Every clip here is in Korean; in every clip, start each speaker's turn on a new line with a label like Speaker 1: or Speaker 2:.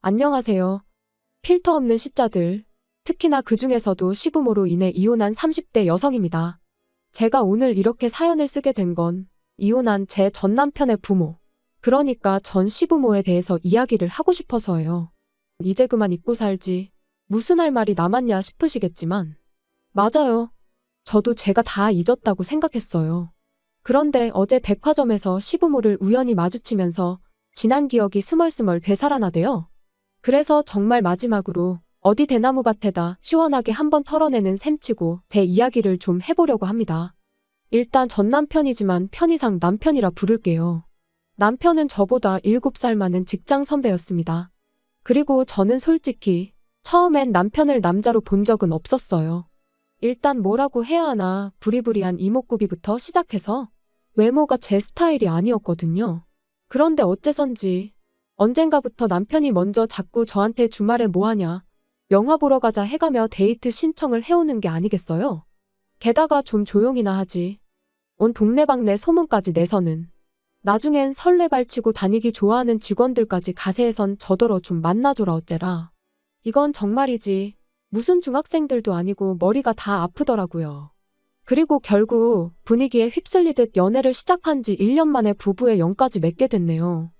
Speaker 1: 안녕하세요. 필터 없는 시자들, 특히나 그 중에서도 시부모로 인해 이혼한 30대 여성입니다. 제가 오늘 이렇게 사연을 쓰게 된 건 이혼한 제 전 남편의 부모, 그러니까 전 시부모에 대해서 이야기를 하고 싶어서예요. 이제 그만 잊고 살지. 무슨 할 말이 남았냐 싶으시겠지만, 맞아요. 저도 제가 다 잊었다고 생각했어요. 그런데 어제 백화점에서 시부모를 우연히 마주치면서 지난 기억이 스멀스멀 되살아나대요. 그래서 정말 마지막으로 어디 대나무밭에다 시원하게 한번 털어내는 셈치고 제 이야기를 좀 해보려고 합니다. 일단 전 남편이지만 편의상 남편이라 부를게요. 남편은 저보다 7살 많은 직장 선배였습니다. 그리고 저는 솔직히 처음엔 남편을 남자로 본 적은 없었어요. 일단 뭐라고 해야 하나 부리부리한 이목구비부터 시작해서 외모가 제 스타일이 아니었거든요. 그런데 어째선지 언젠가부터 남편이 먼저 자꾸 저한테 주말에 뭐하냐, 영화 보러 가자 해가며 데이트 신청을 해오는 게 아니겠어요? 게다가 좀 조용히나 하지. 온 동네방네 소문까지 내서는. 나중엔 설레발치고 다니기 좋아하는 직원들까지 가세해선 저더러 좀 만나줘라 어째라. 이건 정말이지. 무슨 중학생들도 아니고 머리가 다 아프더라고요. 그리고 결국 분위기에 휩쓸리듯 연애를 시작한 지 1년 만에 부부의 영까지 맺게 됐네요.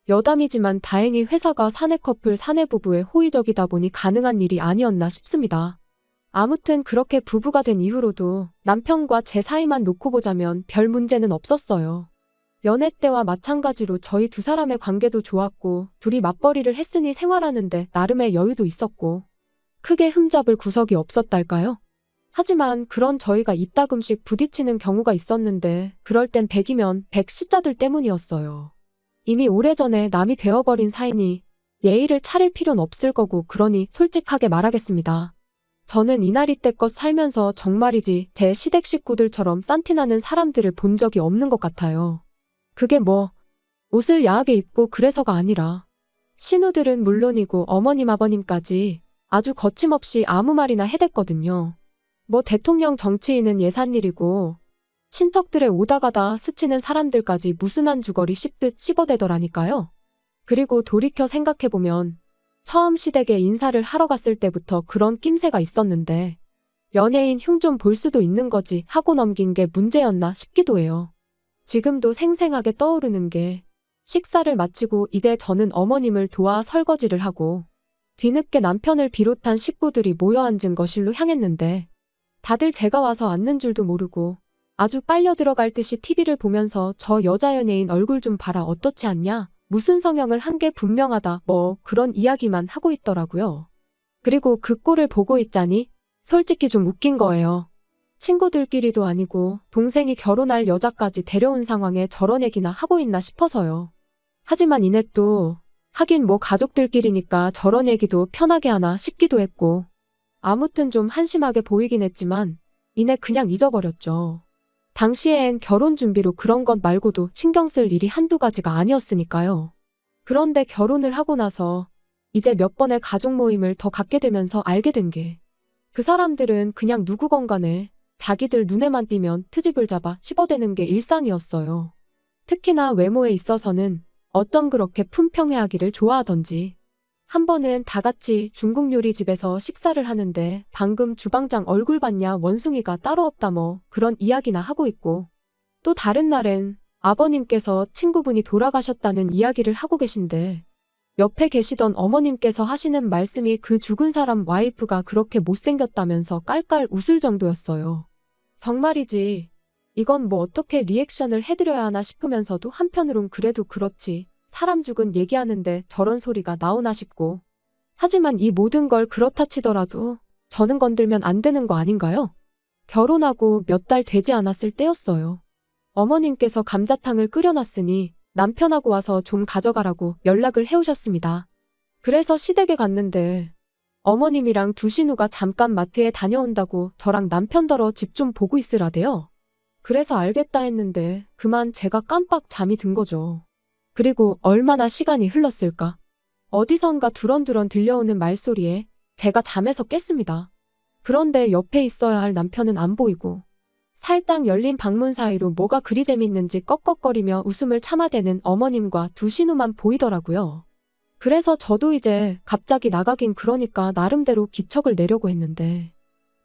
Speaker 1: 여담이지만 다행히 회사가 사내 커플 사내 부부에 호의적이다 보니 가능한 일이 아니었나 싶습니다. 아무튼 그렇게 부부가 된 이후로도 남편과 제 사이만 놓고 보자면 별 문제는 없었어요. 연애 때와 마찬가지로 저희 두 사람의 관계도 좋았고 둘이 맞벌이를 했으니 생활하는데 나름의 여유도 있었고 크게 흠잡을 구석이 없었달까요? 하지만 그런 저희가 이따금씩 부딪히는 경우가 있었는데 그럴 땐 100이면 100 시자들 때문이었어요. 이미 오래전에 남이 되어버린 사이니 예의를 차릴 필요는 없을 거고 그러니 솔직하게 말하겠습니다. 저는 이날이때껏 살면서 정말이지 제 시댁 식구들처럼 싼티나는 사람들을 본 적이 없는 것 같아요. 그게 뭐 옷을 야하게 입고 그래서가 아니라 신우들은 물론이고 어머님 아버님까지 아주 거침없이 아무 말이나 해댔거든요. 뭐 대통령 정치인은 예산일이고 친척들의 오다가다 스치는 사람들까지 무슨 한 주거리 씹듯 씹어대더라니까요. 그리고 돌이켜 생각해보면 처음 시댁에 인사를 하러 갔을 때부터 그런 낌새가 있었는데 연예인 흉 좀 볼 수도 있는 거지 하고 넘긴 게 문제였나 싶기도 해요. 지금도 생생하게 떠오르는 게 식사를 마치고 이제 저는 어머님을 도와 설거지를 하고 뒤늦게 남편을 비롯한 식구들이 모여 앉은 거실로 향했는데 다들 제가 와서 앉는 줄도 모르고 아주 빨려 들어갈 듯이 TV를 보면서 저 여자 연예인 얼굴 좀 봐라 어떻지 않냐? 무슨 성형을 한 게 분명하다 뭐 그런 이야기만 하고 있더라고요. 그리고 그 꼴을 보고 있자니 솔직히 좀 웃긴 거예요. 친구들끼리도 아니고 동생이 결혼할 여자까지 데려온 상황에 저런 얘기나 하고 있나 싶어서요. 하지만 이내 또 하긴 뭐 가족들끼리니까 저런 얘기도 편하게 하나 싶기도 했고 아무튼 좀 한심하게 보이긴 했지만 이내 그냥 잊어버렸죠. 당시엔 결혼 준비로 그런 것 말고도 신경 쓸 일이 한두 가지가 아니었으니까요. 그런데 결혼을 하고 나서 이제 몇 번의 가족 모임을 더 갖게 되면서 알게 된 게 그 사람들은 그냥 누구건 간에 자기들 눈에만 띄면 트집을 잡아 씹어대는 게 일상이었어요. 특히나 외모에 있어서는 어쩜 그렇게 품평회하기를 좋아하던지. 한 번은 다 같이 중국 요리집에서 식사를 하는데 방금 주방장 얼굴 봤냐 원숭이가 따로 없다 뭐 그런 이야기나 하고 있고 또 다른 날엔 아버님께서 친구분이 돌아가셨다는 이야기를 하고 계신데 옆에 계시던 어머님께서 하시는 말씀이 그 죽은 사람 와이프가 그렇게 못생겼다면서 깔깔 웃을 정도였어요. 정말이지 이건 뭐 어떻게 리액션을 해드려야 하나 싶으면서도 한편으론 그래도 그렇지. 사람 죽은 얘기하는데 저런 소리가 나오나 싶고. 하지만 이 모든 걸 그렇다 치더라도 저는 건들면 안 되는 거 아닌가요? 결혼하고 몇 달 되지 않았을 때였어요. 어머님께서 감자탕을 끓여놨으니 남편하고 와서 좀 가져가라고 연락을 해오셨습니다. 그래서 시댁에 갔는데 어머님이랑 두 신우가 잠깐 마트에 다녀온다고 저랑 남편더러 집 좀 보고 있으라대요. 그래서 알겠다 했는데 그만 제가 깜빡 잠이 든 거죠. 그리고 얼마나 시간이 흘렀을까? 어디선가 두런두런 들려오는 말소리에 제가 잠에서 깼습니다. 그런데 옆에 있어야 할 남편은 안 보이고 살짝 열린 방문 사이로 뭐가 그리 재밌는지 꺽꺽거리며 웃음을 참아대는 어머님과 두 신우만 보이더라고요. 그래서 저도 이제 갑자기 나가긴 그러니까 나름대로 기척을 내려고 했는데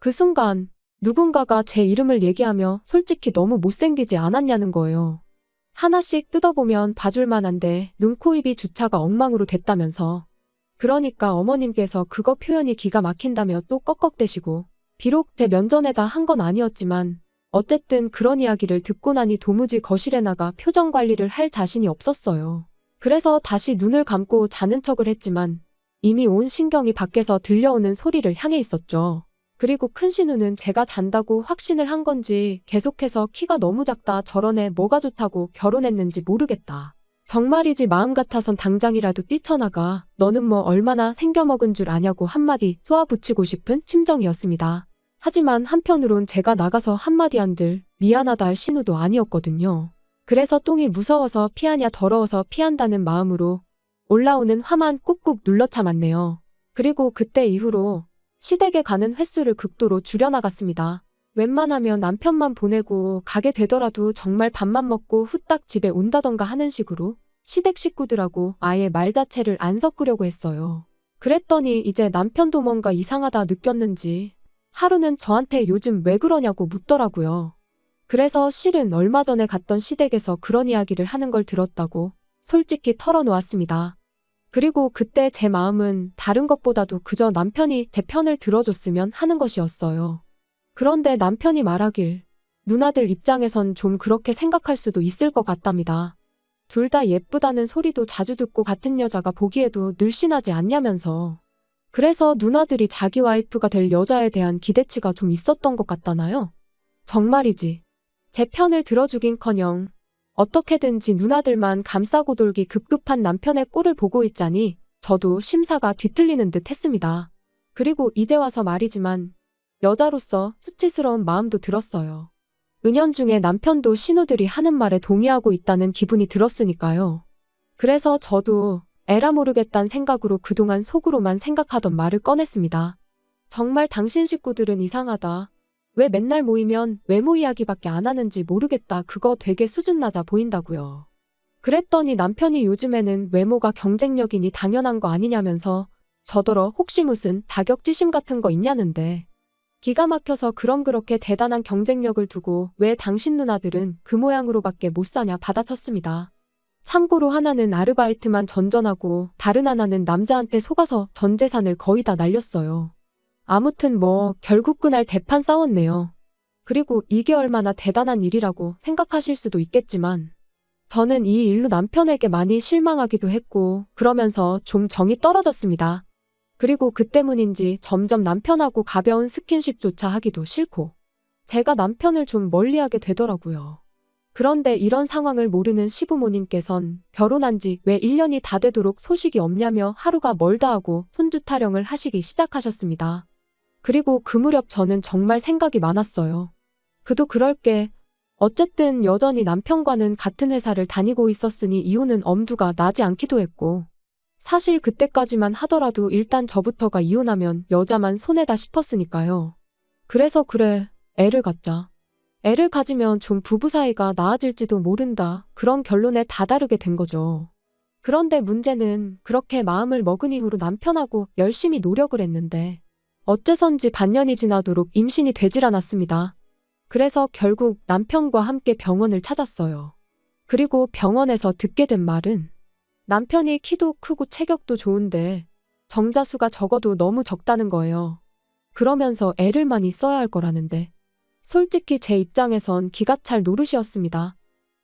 Speaker 1: 그 순간 누군가가 제 이름을 얘기하며 솔직히 너무 못생기지 않았냐는 거예요. 하나씩 뜯어보면 봐줄 만한데 눈, 코, 입이 주차가 엉망으로 됐다면서. 그러니까 어머님께서 그거 표현이 기가 막힌다며 또 꺽꺽대시고 비록 제 면전에다 한 건 아니었지만 어쨌든 그런 이야기를 듣고 나니 도무지 거실에 나가 표정 관리를 할 자신이 없었어요. 그래서 다시 눈을 감고 자는 척을 했지만 이미 온 신경이 밖에서 들려오는 소리를 향해 있었죠. 그리고 큰 신우는 제가 잔다고 확신을 한 건지 계속해서 키가 너무 작다, 저런 애 뭐가 좋다고 결혼했는지 모르겠다. 정말이지 마음 같아선 당장이라도 뛰쳐나가 너는 뭐 얼마나 생겨먹은 줄 아냐고 한마디 쏘아붙이고 싶은 심정이었습니다. 하지만 한편으론 제가 나가서 한마디 한들 미안하다 할 신우도 아니었거든요. 그래서 똥이 무서워서 피하냐 더러워서 피한다는 마음으로 올라오는 화만 꾹꾹 눌러 참았네요. 그리고 그때 이후로 시댁에 가는 횟수를 극도로 줄여나갔습니다. 웬만하면 남편만 보내고 가게 되더라도 정말 밥만 먹고 후딱 집에 온다던가 하는 식으로 시댁 식구들하고 아예 말 자체를 안 섞으려고 했어요. 그랬더니 이제 남편도 뭔가 이상하다 느꼈는지 하루는 저한테 요즘 왜 그러냐고 묻더라고요. 그래서 실은 얼마 전에 갔던 시댁에서 그런 이야기를 하는 걸 들었다고 솔직히 털어놓았습니다. 그리고 그때 제 마음은 다른 것보다도 그저 남편이 제 편을 들어줬으면 하는 것이었어요. 그런데 남편이 말하길 누나들 입장에선 좀 그렇게 생각할 수도 있을 것 같답니다. 둘 다 예쁘다는 소리도 자주 듣고 같은 여자가 보기에도 늘씬하지 않냐면서. 그래서 누나들이 자기 와이프가 될 여자에 대한 기대치가 좀 있었던 것 같다나요? 정말이지. 제 편을 들어주긴커녕 어떻게든지 누나들만 감싸고 돌기 급급한 남편의 꼴을 보고 있자니 저도 심사가 뒤틀리는 듯 했습니다. 그리고 이제 와서 말이지만 여자로서 수치스러운 마음도 들었어요. 은연중에 남편도 신우들이 하는 말에 동의하고 있다는 기분이 들었으니까요. 그래서 저도 에라 모르겠다는 생각으로 그동안 속으로만 생각하던 말을 꺼냈습니다. 정말 당신 식구들은 이상하다. 왜 맨날 모이면 외모 이야기밖에 안 하는지 모르겠다. 그거 되게 수준 낮아 보인다고요. 그랬더니 남편이 요즘에는 외모가 경쟁력이니 당연한 거 아니냐면서 저더러 혹시 무슨 자격지심 같은 거 있냐는데 기가 막혀서 그럼 그렇게 대단한 경쟁력을 두고 왜 당신 누나들은 그 모양으로밖에 못 사냐 받아쳤습니다. 참고로 하나는 아르바이트만 전전하고 다른 하나는 남자한테 속아서 전 재산을 거의 다 날렸어요. 아무튼 뭐 결국 그날 대판 싸웠네요. 그리고 이게 얼마나 대단한 일이라고 생각하실 수도 있겠지만 저는 이 일로 남편에게 많이 실망하기도 했고 그러면서 좀 정이 떨어졌습니다. 그리고 그 때문인지 점점 남편하고 가벼운 스킨십조차 하기도 싫고 제가 남편을 좀 멀리하게 되더라고요. 그런데 이런 상황을 모르는 시부모님께선 결혼한 지 왜 1년이 다 되도록 소식이 없냐며 하루가 멀다 하고 손주 타령을 하시기 시작하셨습니다. 그리고 그 무렵 저는 정말 생각이 많았어요. 그도 그럴 게 어쨌든 여전히 남편과는 같은 회사를 다니고 있었으니 이혼은 엄두가 나지 않기도 했고 사실 그때까지만 하더라도 일단 저부터가 이혼하면 여자만 손해다 싶었으니까요. 그래서 그래, 애를 갖자. 애를 가지면 좀 부부 사이가 나아질지도 모른다. 그런 결론에 다다르게 된 거죠. 그런데 문제는 그렇게 마음을 먹은 이후로 남편하고 열심히 노력을 했는데 어째선지 반년이 지나도록 임신이 되질 않았습니다. 그래서 결국 남편과 함께 병원을 찾았어요. 그리고 병원에서 듣게 된 말은 남편이 키도 크고 체격도 좋은데 정자수가 적어도 너무 적다는 거예요. 그러면서 애를 많이 써야 할 거라는데 솔직히 제 입장에선 기가 찰 노릇이었습니다.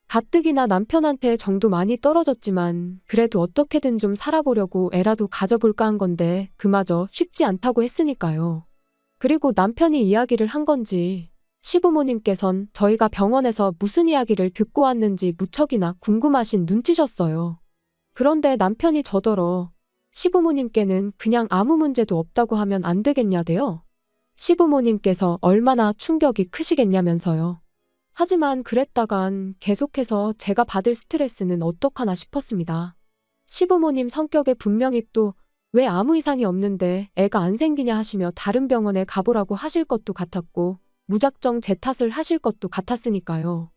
Speaker 1: 가뜩이나 남편한테 정도 많이 떨어졌지만 그래도 어떻게든 좀 살아보려고 애라도 가져볼까 한 건데 그마저 쉽지 않다고 했으니까요. 그리고 남편이 이야기를 한 건지 시부모님께선 저희가 병원에서 무슨 이야기를 듣고 왔는지 무척이나 궁금하신 눈치셨어요. 그런데 남편이 저더러 시부모님께는 그냥 아무 문제도 없다고 하면 안 되겠냐대요. 시부모님께서 얼마나 충격이 크시겠냐면서요. 하지만 그랬다간 계속해서 제가 받을 스트레스는 어떡하나 싶었습니다. 시부모님 성격에 분명히 또 왜 아무 이상이 없는데 애가 안 생기냐 하시며 다른 병원에 가보라고 하실 것도 같았고 무작정 제 탓을 하실 것도 같았으니까요.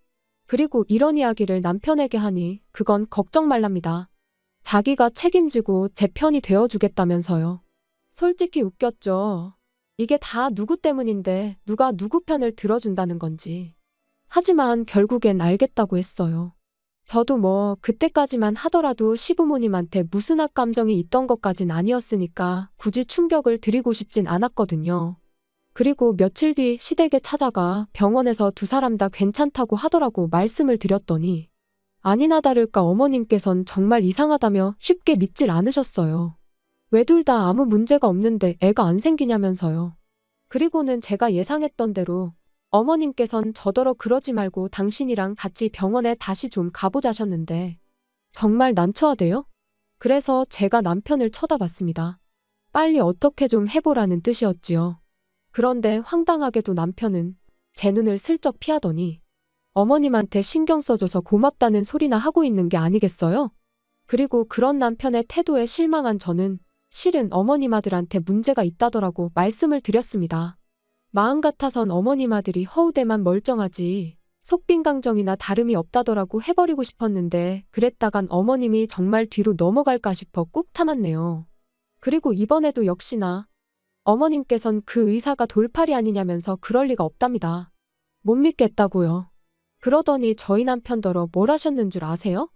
Speaker 1: 그리고 이런 이야기를 남편에게 하니 그건 걱정 말랍니다. 자기가 책임지고 제 편이 되어주겠다면서요. 솔직히 웃겼죠. 이게 다 누구 때문인데 누가 누구 편을 들어준다는 건지. 하지만 결국엔 알겠다고 했어요. 저도 뭐 그때까지만 하더라도 시부모님한테 무슨 악감정이 있던 것까진 아니었으니까 굳이 충격을 드리고 싶진 않았거든요. 그리고 며칠 뒤 시댁에 찾아가 병원에서 두 사람 다 괜찮다고 하더라고 말씀을 드렸더니 아니나 다를까 어머님께선 정말 이상하다며 쉽게 믿질 않으셨어요. 왜 둘 다 아무 문제가 없는데 애가 안 생기냐면서요. 그리고는 제가 예상했던 대로 어머님께선 저더러 그러지 말고 당신이랑 같이 병원에 다시 좀 가보자셨는데 정말 난처하대요? 그래서 제가 남편을 쳐다봤습니다. 빨리 어떻게 좀 해보라는 뜻이었지요. 그런데 황당하게도 남편은 제 눈을 슬쩍 피하더니 어머님한테 신경 써줘서 고맙다는 소리나 하고 있는 게 아니겠어요? 그리고 그런 남편의 태도에 실망한 저는 실은 어머님 아들한테 문제가 있다더라고 말씀을 드렸습니다. 마음 같아선 어머님 아들이 허우대만 멀쩡하지 속빈강정이나 다름이 없다더라고 해버리고 싶었는데 그랬다간 어머님이 정말 뒤로 넘어갈까 싶어 꾹 참았네요. 그리고 이번에도 역시나 어머님께선 그 의사가 돌팔이 아니냐면서 그럴 리가 없답니다. 못 믿겠다고요. 그러더니 저희 남편더러 뭘 하셨는 줄 아세요?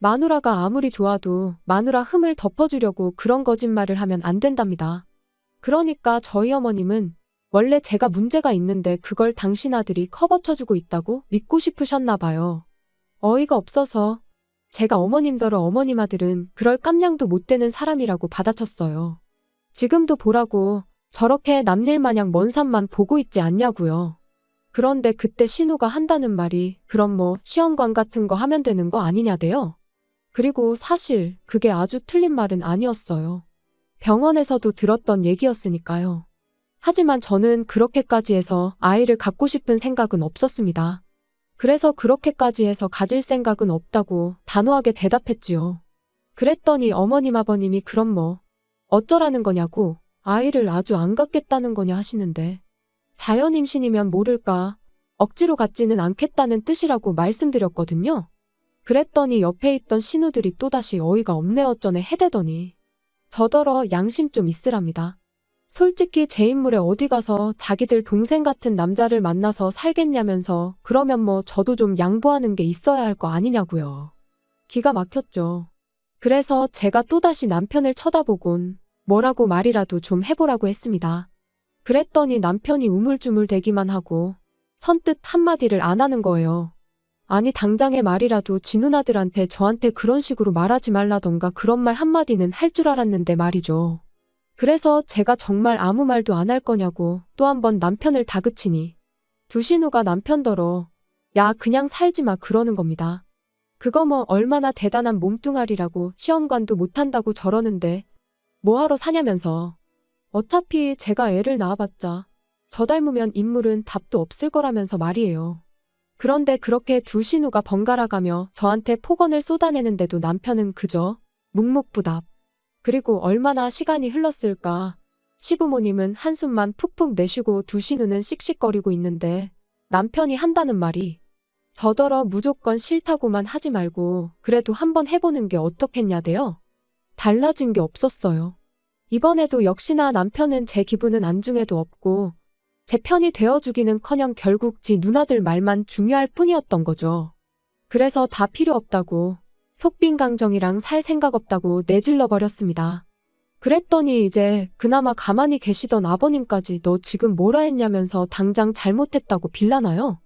Speaker 1: 마누라가 아무리 좋아도 마누라 흠을 덮어주려고 그런 거짓말을 하면 안 된답니다. 그러니까 저희 어머님은 원래 제가 문제가 있는데 그걸 당신 아들이 커버쳐주고 있다고 믿고 싶으셨나 봐요. 어이가 없어서 제가 어머님더러 어머님 아들은 그럴 깜냥도 못 되는 사람이라고 받아쳤어요. 지금도 보라고 저렇게 남일 마냥 먼 산만 보고 있지 않냐고요. 그런데 그때 신우가 한다는 말이 그럼 뭐 시험관 같은 거 하면 되는 거 아니냐대요. 그리고 사실 그게 아주 틀린 말은 아니었어요. 병원에서도 들었던 얘기였으니까요. 하지만 저는 그렇게까지 해서 아이를 갖고 싶은 생각은 없었습니다. 그래서 그렇게까지 해서 가질 생각은 없다고 단호하게 대답했지요. 그랬더니 어머님 아버님이 그럼 뭐 어쩌라는 거냐고 아이를 아주 안 갖겠다는 거냐 하시는데 자연 임신이면 모를까 억지로 갖지는 않겠다는 뜻이라고 말씀드렸거든요. 그랬더니 옆에 있던 신우들이 또다시 어이가 없네 어쩌네 해대더니 저더러 양심 좀 있으랍니다. 솔직히 제 인물에 어디 가서 자기들 동생 같은 남자를 만나서 살겠냐면서 그러면 뭐 저도 좀 양보하는 게 있어야 할 거 아니냐고요. 기가 막혔죠. 그래서 제가 또다시 남편을 쳐다보곤 뭐라고 말이라도 좀 해보라고 했습니다. 그랬더니 남편이 우물쭈물대기만 하고 선뜻 한마디를 안 하는 거예요. 아니 당장의 말이라도 지 누나들한테 저한테 그런 식으로 말하지 말라던가 그런 말 한마디는 할 줄 알았는데 말이죠. 그래서 제가 정말 아무 말도 안 할 거냐고 또 한 번 남편을 다그치니 두 신우가 남편더러 야 그냥 살지 마 그러는 겁니다. 그거 뭐 얼마나 대단한 몸뚱아리라고 시험관도 못한다고 저러는데 뭐하러 사냐면서 어차피 제가 애를 낳아봤자 저 닮으면 인물은 답도 없을 거라면서 말이에요. 그런데 그렇게 두 신우가 번갈아가며 저한테 폭언을 쏟아내는데도 남편은 그저 묵묵부답. 그리고 얼마나 시간이 흘렀을까. 시부모님은 한숨만 푹푹 내쉬고 두 신우는 씩씩거리고 있는데 남편이 한다는 말이 저더러 무조건 싫다고만 하지 말고 그래도 한번 해보는 게 어떻겠냐대요. 달라진 게 없었어요. 이번에도 역시나 남편은 제 기분은 안중에도 없고 제 편이 되어주기는커녕 결국 지 누나들 말만 중요할 뿐이었던 거죠. 그래서 다 필요 없다고 속빈강정이랑 살 생각 없다고 내질러 버렸습니다. 그랬더니 이제 그나마 가만히 계시던 아버님까지 너 지금 뭐라 했냐면서 당장 잘못했다고 빌라나요?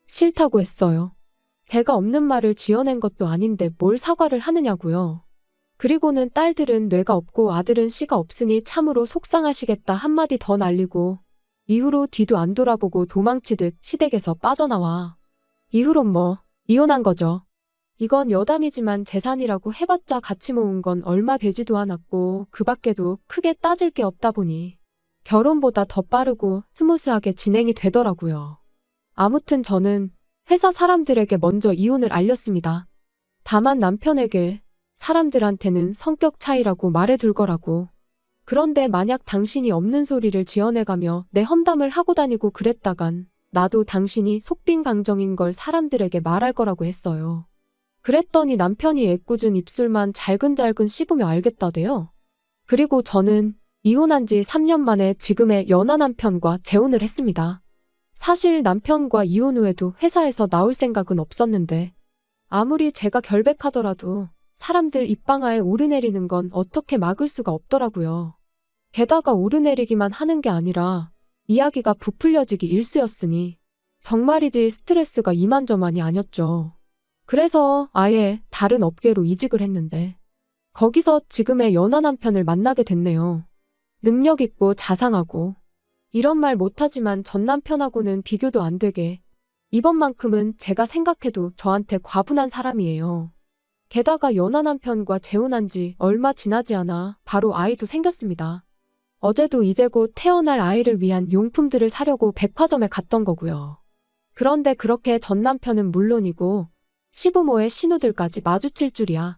Speaker 1: 싫다고 했어요. 제가 없는 말을 지어낸 것도 아닌데 뭘 사과를 하느냐고요. 그리고는 딸들은 뇌가 없고 아들은 씨가 없으니 참으로 속상하시겠다 한마디 더 날리고 이후로 뒤도 안 돌아보고 도망치듯 시댁에서 빠져나와. 이후론 뭐 이혼한 거죠. 이건 여담이지만 재산이라고 해봤자 같이 모은 건 얼마 되지도 않았고 그 밖에도 크게 따질 게 없다 보니 결혼보다 더 빠르고 스무스하게 진행이 되더라고요. 아무튼 저는 회사 사람들에게 먼저 이혼을 알렸습니다. 다만 남편에게 사람들한테는 성격 차이라고 말해둘 거라고. 그런데 만약 당신이 없는 소리를 지어내가며 내 험담을 하고 다니고 그랬다간 나도 당신이 속빈강정인 걸 사람들에게 말할 거라고 했어요. 그랬더니 남편이 애꿎은 입술만 잘근잘근 씹으며 알겠다대요. 그리고 저는 이혼한 지 3년 만에 지금의 연하 남편과 재혼을 했습니다. 사실 남편과 이혼 후에도 회사에서 나올 생각은 없었는데 아무리 제가 결백하더라도 사람들 입방아에 오르내리는 건 어떻게 막을 수가 없더라고요. 게다가 오르내리기만 하는 게 아니라 이야기가 부풀려지기 일쑤였으니 정말이지 스트레스가 이만저만이 아니었죠. 그래서 아예 다른 업계로 이직을 했는데 거기서 지금의 연하 남편을 만나게 됐네요. 능력 있고 자상하고 이런 말 못하지만 전 남편하고는 비교도 안 되게 이번만큼은 제가 생각해도 저한테 과분한 사람이에요. 게다가 연하 남편과 재혼한 지 얼마 지나지 않아 바로 아이도 생겼습니다. 어제도 이제 곧 태어날 아이를 위한 용품들을 사려고 백화점에 갔던 거고요. 그런데 그렇게 전 남편은 물론이고 시부모의 신우들까지 마주칠 줄이야.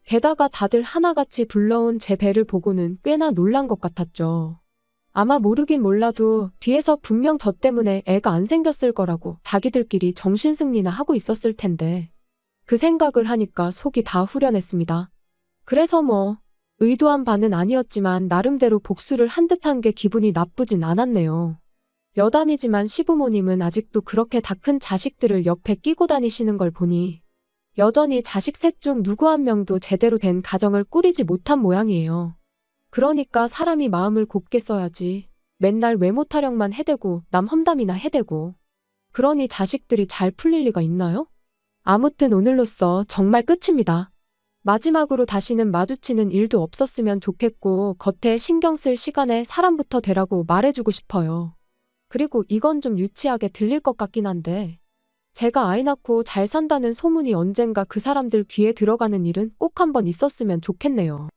Speaker 1: 게다가 다들 하나같이 불러온 제 배를 보고는 꽤나 놀란 것 같았죠. 아마 모르긴 몰라도 뒤에서 분명 저 때문에 애가 안 생겼을 거라고 자기들끼리 정신승리나 하고 있었을 텐데 그 생각을 하니까 속이 다 후련했습니다. 그래서 의도한 바는 아니었지만 나름대로 복수를 한 듯한 게 기분이 나쁘진 않았네요. 여담이지만 시부모님은 아직도 그렇게 다 큰 자식들을 옆에 끼고 다니시는 걸 보니 여전히 자식 셋 중 누구 한 명도 제대로 된 가정을 꾸리지 못한 모양이에요. 그러니까 사람이 마음을 곱게 써야지 맨날 외모 타령만 해대고 남 험담이나 해대고 그러니 자식들이 잘 풀릴 리가 있나요? 아무튼 오늘로써 정말 끝입니다. 마지막으로 다시는 마주치는 일도 없었으면 좋겠고 겉에 신경 쓸 시간에 사람부터 되라고 말해주고 싶어요. 그리고 이건 좀 유치하게 들릴 것 같긴 한데 제가 아이 낳고 잘 산다는 소문이 언젠가 그 사람들 귀에 들어가는 일은 꼭 한번 있었으면 좋겠네요.